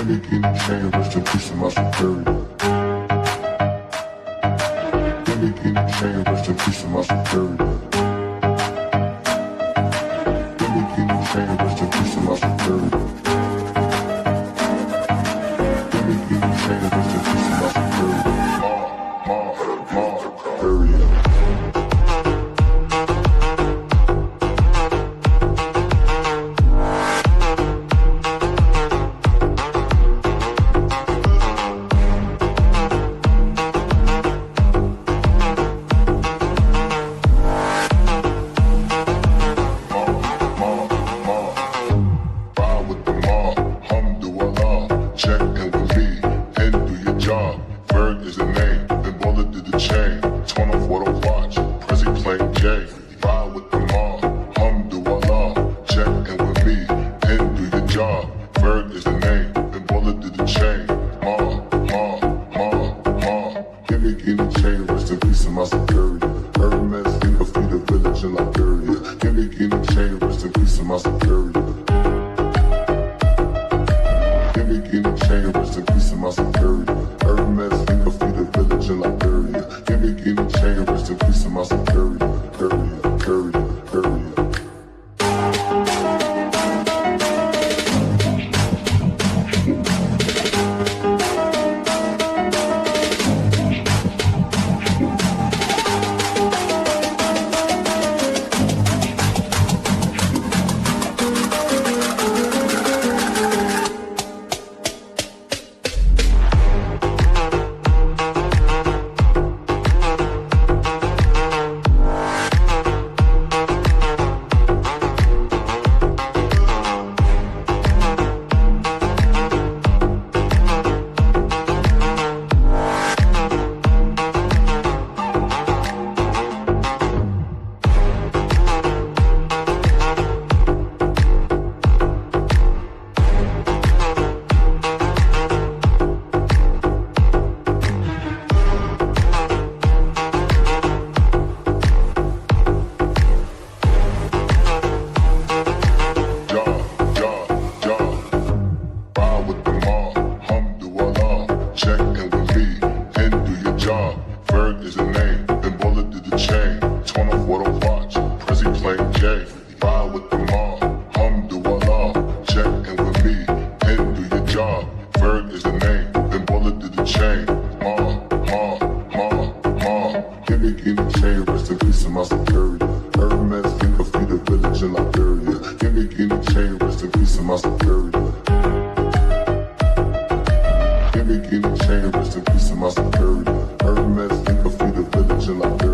me guinea chain, rest in peace to my superior. Give me guinea chain, rest in peace to my superior. Give me guinea chain, rest in peace to my superior. Give me guinea chain, rest in peace to my superior. Superior. Hermes, think of feed the village in Liberia.